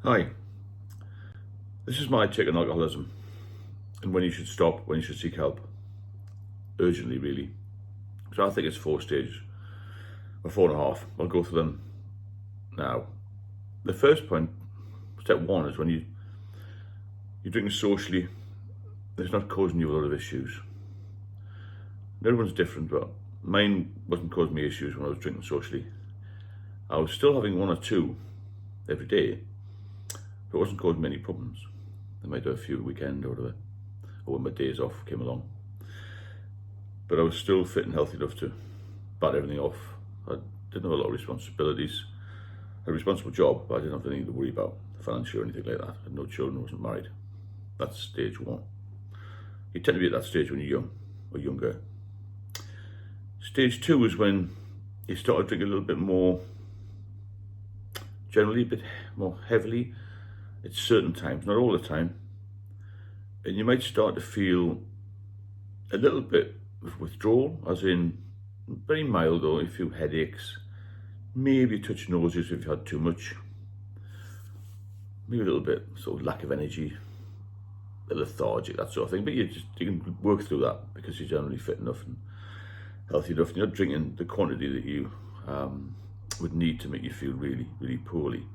Hi, this is my take on alcoholism and when you should stop, when you should seek help. Urgently, really. So I think it's 4 stages, or 4.5. I'll go through them now. The first point, step one, is when you're drinking socially, it's not causing you a lot of issues. Everyone's different, but mine wasn't causing me issues when I was drinking socially. I was still having one or two every day, but it wasn't causing me any problems. I might have a few weekend or whatever, or when my days off came along. But I was still fit and healthy enough to bat everything off. I didn't have a lot of responsibilities. I had a responsible job, but I didn't have anything to worry about financially or anything like that. I had no children, wasn't married. That's stage one. You tend to be at that stage when you're young or younger. Stage two is when you start to drink a little bit more, generally a bit more heavily at certain times, not all the time. And you might start to feel a little bit of withdrawal, as in very mild, or a few headaches, maybe a touch nauseous if you had too much, maybe a little bit sort of lack of energy, a lethargic, that sort of thing. But you can work through that because you're generally fit enough and healthy enough. You're not drinking the quantity that you would need to make you feel really, really poorly.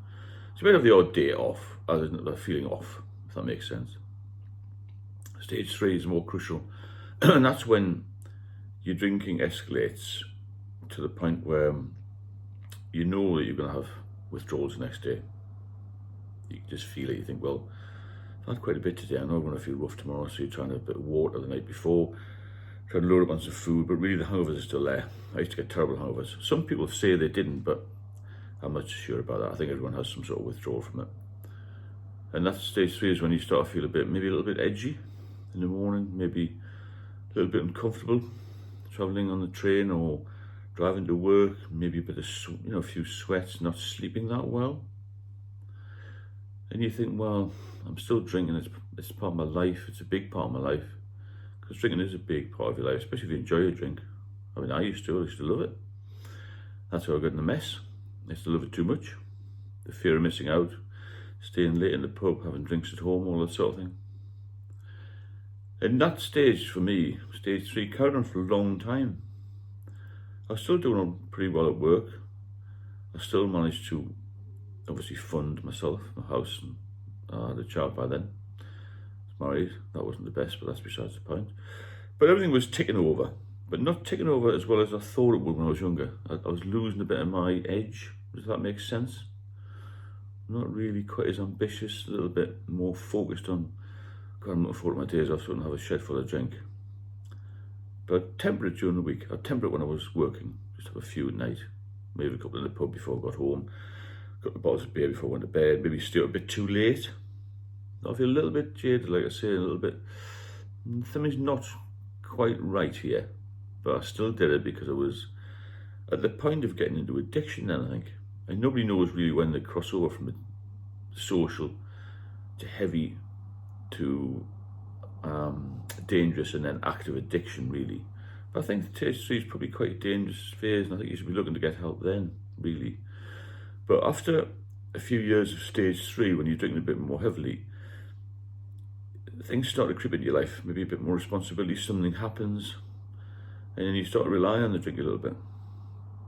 So you might have the odd day off, other than feeling off, if that makes sense. Stage three is more crucial, and that's when your drinking escalates to the point where you know that you're going to have withdrawals the next day. You just feel it. You think, well, I've had quite a bit today. I know I'm going to feel rough tomorrow, so you're trying to have a bit of water the night before, trying to load up on some food, but really the hangovers are still there. I used to get terrible hangovers. Some people say they didn't, but I'm not sure about that. I think everyone has some sort of withdrawal from it. And that's stage three, is when you start to feel maybe a little bit edgy in the morning, maybe a little bit uncomfortable traveling on the train or driving to work, maybe a bit of, a few sweats, not sleeping that well. And you think, well, I'm still drinking, it's part of my life, it's a big part of my life. Because drinking is a big part of your life, especially if you enjoy a drink. I mean, I used to love it. That's how I got in the mess. I used to love it too much. The fear of missing out, staying late in the pub, having drinks at home, all that sort of thing. And that stage for me, stage three, carried on for a long time. I was still doing pretty well at work. I still managed to obviously fund myself, my house, and I had a child by then. I was married. That wasn't the best, but that's besides the point. But everything was ticking over, but not ticking over as well as I thought it would when I was younger. I was losing a bit of my edge. Does that make sense? Not really quite as ambitious, a little bit more focused on, God, I'm looking forward to my days off so I can have a shed full of drink. But I'd temper it during the week. I'd temper it when I was working, just have a few at night, maybe a couple in the pub before I got home, a couple of bottles of beer before I went to bed, maybe stay up a bit too late. I feel a little bit jaded, like I say, a little bit, something's not quite right here, but I still did it because I was at the point of getting into addiction then, I think. And nobody knows really when they cross over from social to heavy to dangerous and then active addiction, really. But I think stage three is probably quite a dangerous phase, and I think you should be looking to get help then, really. But after a few years of stage three, when you're drinking a bit more heavily, things start to creep into your life, maybe a bit more responsibility, something happens, and then you start to rely on the drink a little bit,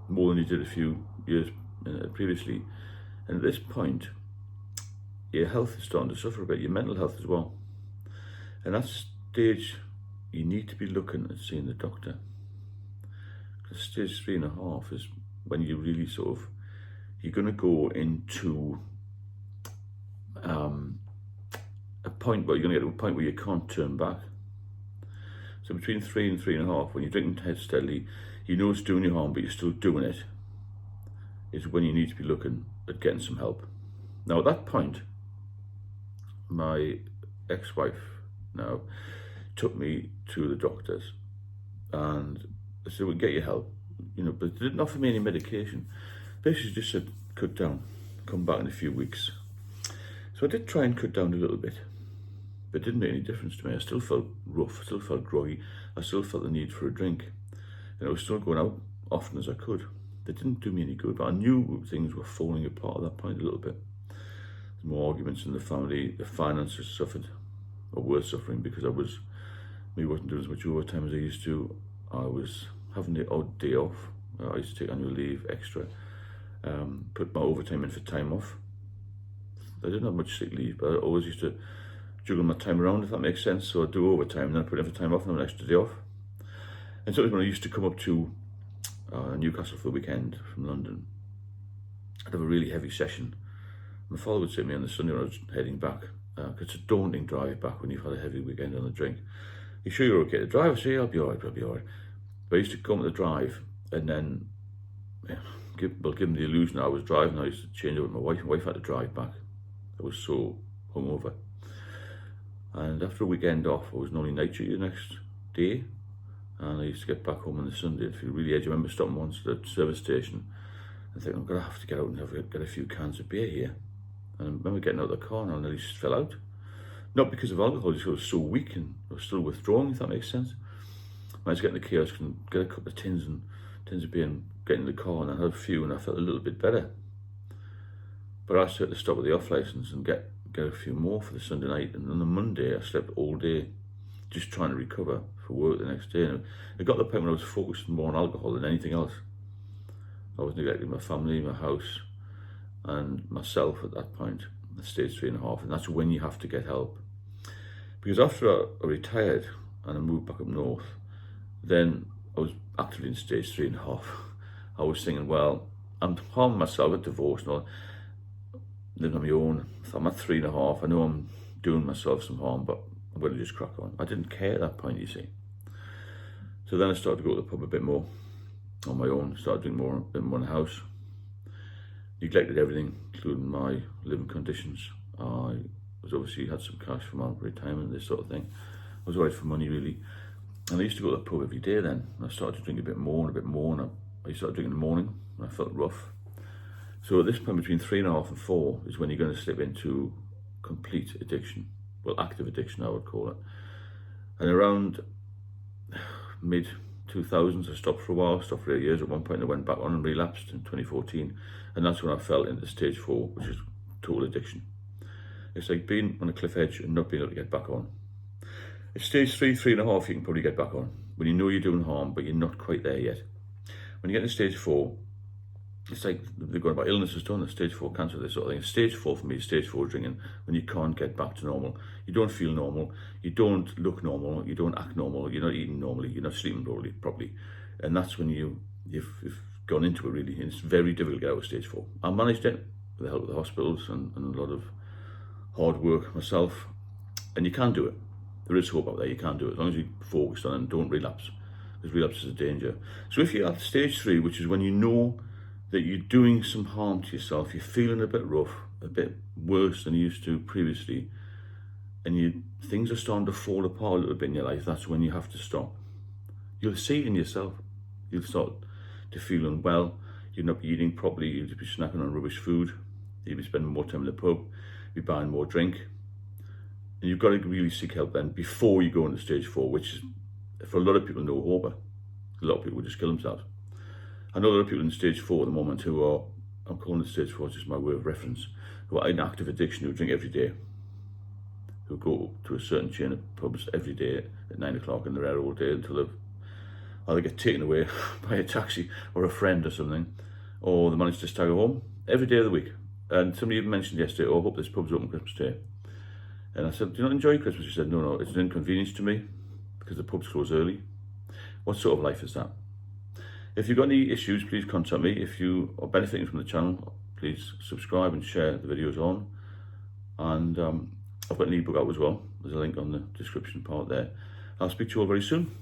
more than you did a few years previously. And at this point, your health is starting to suffer a bit, your mental health as well. And that stage, you need to be looking at seeing the doctor. Because stage 3.5 is when you really you're going to go into a point where you're going to get to a point where you can't turn back. So between 3 and 3.5, when you're drinking head steadily, you know it's doing you harm, but you're still doing it, is when you need to be looking at getting some help. Now at that point, my ex-wife now took me to the doctors and they said, we'll get you help, but they didn't offer me any medication. Basically just said, cut down, come back in a few weeks. So I did try and cut down a little bit, but it didn't make any difference to me. I still felt rough, I still felt groggy, I still felt the need for a drink. And I was still going out often as I could. They didn't do me any good, but I knew things were falling apart at that point a little bit. more arguments in the family. The finances suffered, or were suffering, because wasn't doing as much overtime as I used to. I was having the odd day off. I used to take annual leave extra, put my overtime in for time off. I didn't have much sick leave, but I always used to juggle my time around, if that makes sense. So I'd do overtime and then I'd put in for time off and have an extra day off. And so when I used to come up to Newcastle for the weekend from London, I'd have a really heavy session. My father would say to me on the Sunday when I was heading back, because it's a daunting drive back when you've had a heavy weekend on the drink. You sure you're okay to drive? I say, I'll be all right. But I used to come to the drive and then give them the illusion that I was driving. I used to change over with my wife. My wife had to drive back. I was so hungover. And after a weekend off, I was normally night duty the next day. And I used to get back home on the Sunday and feel really edgy. I remember stopping once at the service station and thinking, I'm going to have to get out and get a few cans of beer here. And I remember getting out of the car and I nearly fell out. Not because of alcohol, just because I was so weak and I was still withdrawing, if that makes sense. I was getting the kiosk and get a couple of tins of beer and get in the car, and I had a few and I felt a little bit better. But I had to stop at the off licence and get a few more for the Sunday night. And on the Monday, I slept all day just trying to recover for work the next day. And it got to the point when I was focused more on alcohol than anything else. I was neglecting my family, my house, and myself at that point, at stage 3.5. And that's when you have to get help. Because after I retired and I moved back up north, then I was actively in stage 3.5. I was thinking, well, I'm harming myself, I got divorced and all, living on my own. So I'm at 3.5. I know I'm doing myself some harm, but I'm going to just crack on. I didn't care at that point, you see. So then I started to go to the pub a bit more on my own, started doing more in one house. Neglected everything, including my living conditions. I was obviously had some cash from my retirement, this sort of thing. I was alright for money, really. And I used to go to the pub every day then. And I started to drink a bit more and a bit more. And I started drinking in the morning when I felt rough. So at this point, between 3.5 and 4 is when you're going to slip into complete addiction. Well, active addiction, I would call it. And around mid-2000s, I stopped for a while, stopped for 8 years. At one point, I went back on and relapsed in 2014. And that's when I fell into stage 4, which is total addiction. It's like being on a cliff edge and not being able to get back on. At stage 3, 3.5, you can probably get back on. When you know you're doing harm, but you're not quite there yet. When you get to stage 4, it's like they're going about illnesses done, stage 4 cancer, this sort of thing. Stage 4 for me is stage 4 drinking, when you can't get back to normal. You don't feel normal, you don't look normal, you don't act normal, you're not eating normally, you're not sleeping properly. And that's when you've gone into it, really. And it's very difficult to get out of stage 4. I managed it with the help of the hospitals and a lot of hard work myself. And you can do it. There is hope out there, you can do it, as long as you focus on it and don't relapse, because relapse is a danger. So if you're at stage 3, which is when you know that you're doing some harm to yourself, you're feeling a bit rough, a bit worse than you used to previously, and things are starting to fall apart a little bit in your life, that's when you have to stop. You'll see it in yourself. You'll start to feel unwell, you'll not be eating properly, you'll be snacking on rubbish food, you'll be spending more time in the pub, you'll be buying more drink. And you've got to really seek help then before you go into stage 4, which is, for a lot of people, no hope. A lot of people would just kill themselves. I know there are people in stage 4 at the moment who are, I'm calling it stage 4, it's just my way of reference, who are in active addiction, who drink every day, who go to a certain chain of pubs every day at 9 o'clock and they're there all day until they either get taken away by a taxi or a friend or something, or they manage to stagger home every day of the week. And somebody even mentioned yesterday, oh, I hope this pub's open Christmas Day. And I said, do you not enjoy Christmas? She said, no, it's an inconvenience to me because the pubs close early. What sort of life is that? If you've got any issues, please contact me. If you are benefiting from the channel, please subscribe and share the videos on. And I've got an ebook out as well. There's a link on the description part there. I'll speak to you all very soon.